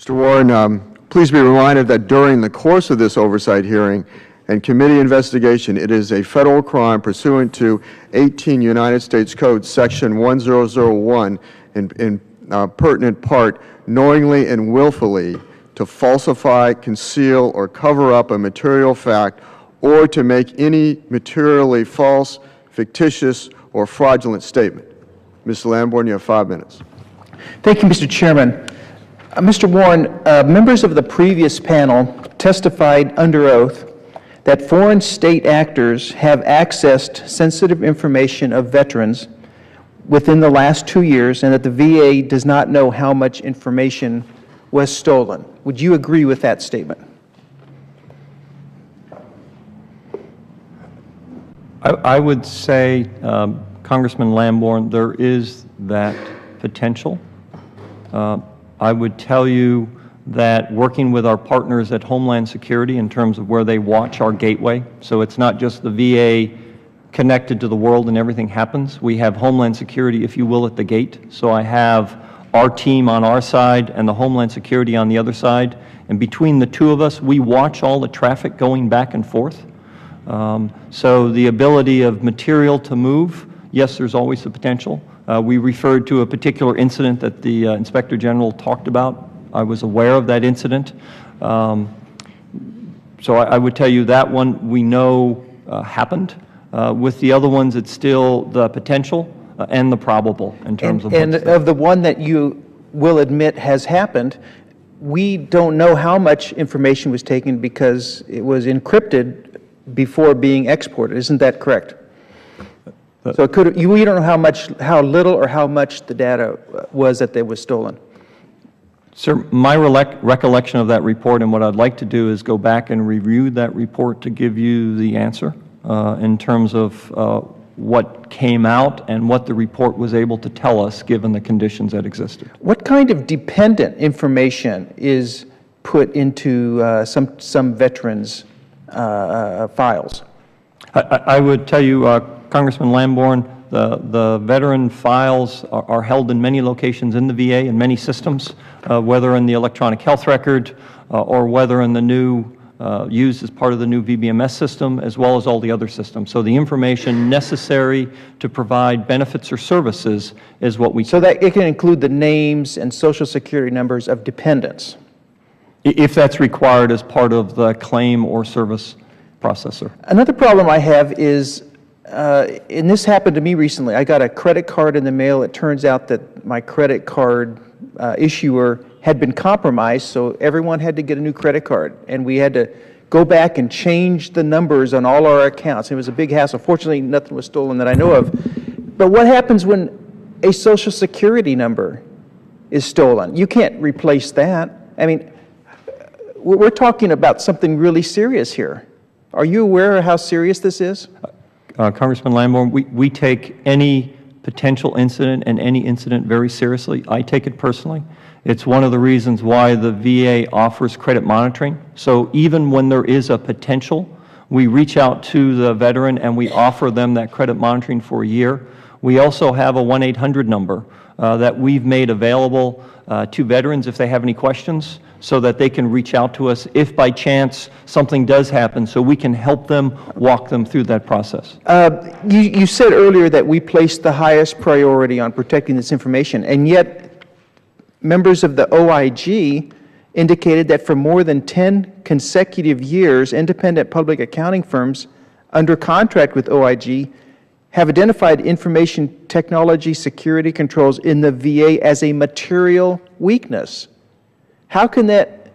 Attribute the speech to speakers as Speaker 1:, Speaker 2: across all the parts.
Speaker 1: Mr. Warren, please be reminded that during the course of this oversight hearing and committee investigation, it is a federal crime pursuant to 18 United States Code Section 1001 in pertinent part, knowingly and willfully to falsify, conceal, or cover up a material fact or to make any materially false, fictitious, or fraudulent statement. Ms. Lamborn, you have 5 minutes.
Speaker 2: Thank you, Mr. Chairman. Mr. Warren, members of the previous panel testified under oath that foreign state actors have accessed sensitive information of veterans within the last 2 years and that the VA does not know how much information was stolen. Would you agree with that statement?
Speaker 3: I would say, Congressman Lamborn, there is that potential. I would tell you that working with our partners at Homeland Security in terms of where they watch our gateway, so it's not just the VA connected to the world and everything happens. We have Homeland Security, if you will, at the gate. So I have our team on our side and the Homeland Security on the other side. And between the two of us, we watch all the traffic going back and forth. So the ability of material to move, yes, there's always the potential. We referred to a particular incident that the Inspector General talked about. I was aware of that incident. So I would tell you that one we know happened. With the other ones, it's still the potential and the probable in terms of
Speaker 2: and of the one that you will admit has happened, we don't know how much information was taken because it was encrypted before being exported. Isn't that correct? So we don't know how little or how much the data was that was stolen.
Speaker 3: Sir, my recollection of that report, and what I'd like to do is go back and review that report to give you the answer in terms of what came out and what the report was able to tell us given the conditions that existed.
Speaker 2: What kind of dependent information is put into some veterans' files?
Speaker 3: I would tell you, Congressman Lamborn, the veteran files are held in many locations in the VA, in many systems, whether in the electronic health record or whether in the new, used as part of the new VBMS system, as well as all the other systems. So the information necessary to provide benefits or services is what we...
Speaker 2: So that it can include the names and Social Security numbers of dependents?
Speaker 3: If that's required as part of the claim or service processor.
Speaker 2: Another problem I have is, and this happened to me recently, I got a credit card in the mail. It turns out that my credit card issuer had been compromised, so everyone had to get a new credit card. And we had to go back and change the numbers on all our accounts. It was a big hassle. Fortunately, nothing was stolen that I know of. But what happens when a Social Security number is stolen? You can't replace that. I mean, we're talking about something really serious here. Are you aware of how serious this is?
Speaker 3: Congressman Lamborn, we take any potential incident and any incident very seriously. I take it personally. It's one of the reasons why the VA offers credit monitoring. So even when there is a potential, we reach out to the veteran and we offer them that credit monitoring for a year. We also have a 1-800 number that we've made available to veterans if they have any questions, so that they can reach out to us if by chance something does happen, so we can help them, walk them through that process.
Speaker 2: You said earlier that we placed the highest priority on protecting this information, and yet members of the OIG indicated that for more than 10 consecutive years, independent public accounting firms under contract with OIG have identified information technology security controls in the VA as a material weakness. How can that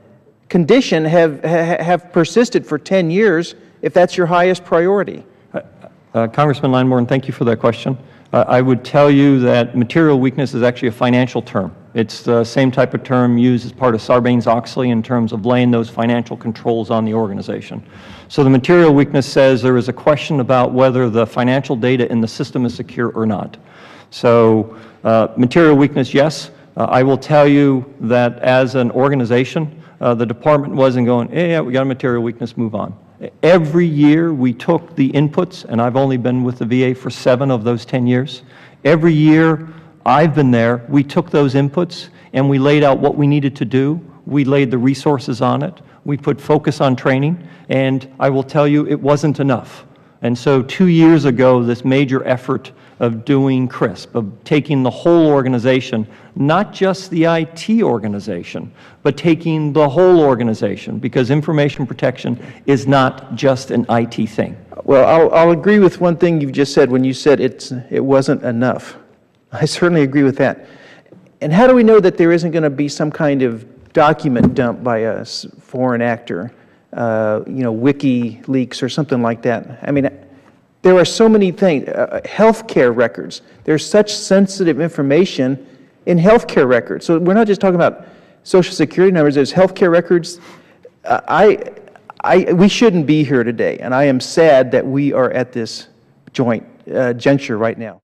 Speaker 2: condition have persisted for 10 years if that's your highest priority?
Speaker 3: Congressman Lamborn, thank you for that question. I would tell you that material weakness is actually a financial term. It's the same type of term used as part of Sarbanes-Oxley in terms of laying those financial controls on the organization. So the material weakness says there is a question about whether the financial data in the system is secure or not. So material weakness, yes. I will tell you that as an organization, the department wasn't going, hey, yeah, we got a material weakness, move on. Every year we took the inputs, and I've only been with the VA for 7 of those 10 years. Every year I've been there, we took those inputs and we laid out what we needed to do. We laid the resources on it. We put focus on training, and I will tell you, it wasn't enough. And so 2 years ago, this major effort of doing CRISP, of taking the whole organization, not just the IT organization, but taking the whole organization, because information protection is not just an IT thing.
Speaker 2: Well, I'll agree with one thing you've just said when you said it wasn't enough. I certainly agree with that. And how do we know that there isn't going to be some kind of document dump by a foreign actor, WikiLeaks or something like that? I mean, there are so many things. Healthcare records. There's such sensitive information in healthcare records. So we're not just talking about Social Security numbers. There's healthcare records. We shouldn't be here today, and I am sad that we are at this juncture right now.